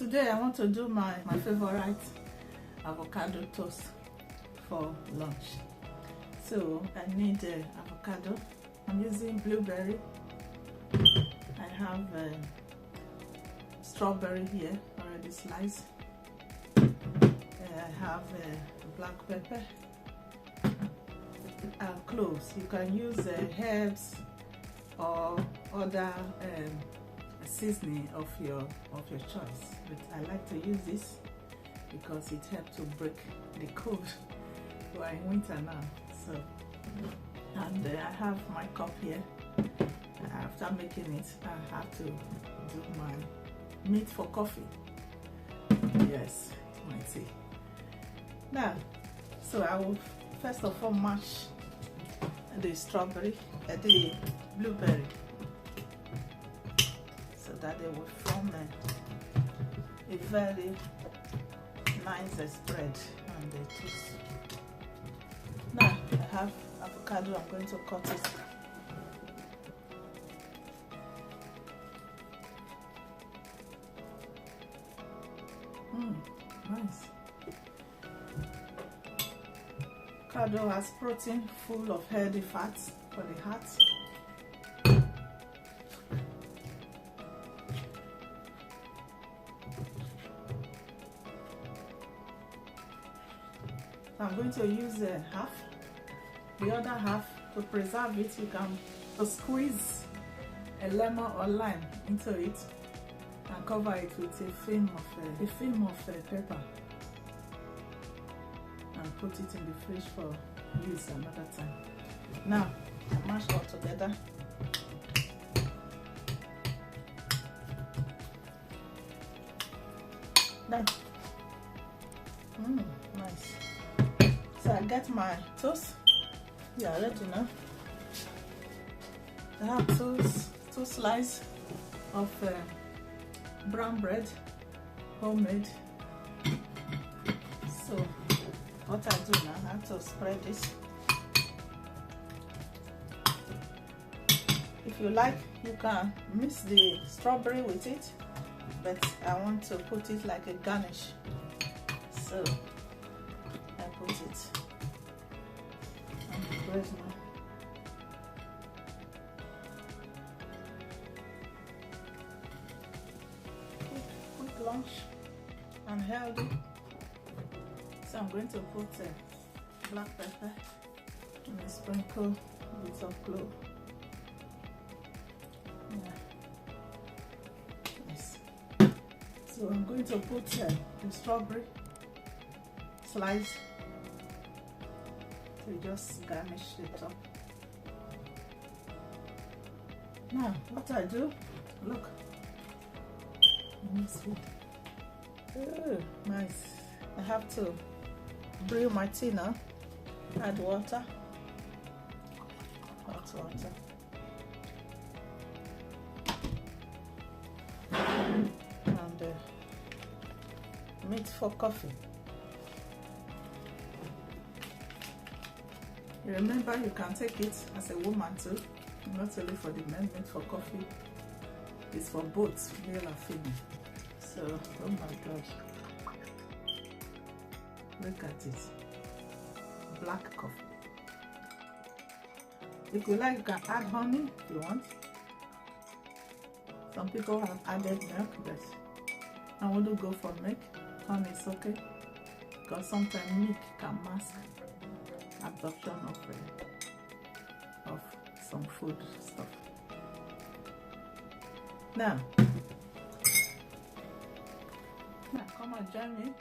Today I want to do my favorite avocado toast for lunch. So I need avocado. I'm using blueberry. I have strawberry here already sliced. I have black pepper and cloves. You can use herbs or other seasoning of your choice, but I like to use this because it helps to break the cold. We are in winter now, so and I have my cup here. After making it, I have to do my meat for coffee. Yes, my tea. Now, so I will first of all mash the strawberry, the blueberry, so that they will form a very nice spread on the toast. Now I have avocado. I'm going to cut it. Nice. Avocado has protein full of healthy fats for the heart. I'm going to use half. The other half, to preserve it, you can squeeze a lemon or lime into it and cover it with a film of pepper and put it in the fridge for use another time. Now I mash all together. Done. Nice. So I get my toast. Yeah, ready now. I have two slices of brown bread, homemade. So what I do now, I have to spread this. If you like, you can mix the strawberry with it, but I want to put it like a garnish. So I put it on the bread now. Quick lunch and healthy. So I'm going to put black pepper and a sprinkle with some clove. Yeah. Nice. So I'm going to put the strawberry slice to just garnish the top. Now what I do, look, let me see. Oh, nice. I have to brew my tea now. Add water, hot water, and meat for coffee. Remember, you can take it as a woman too, not only for the men. Meat for coffee is for both male and female. So, oh my gosh, look at it. Black coffee. If you like, you can add honey if you want. Some people have added milk, but I want to go for milk. Honey is okay, because sometimes milk can mask absorption of some food stuff. Now come and join me.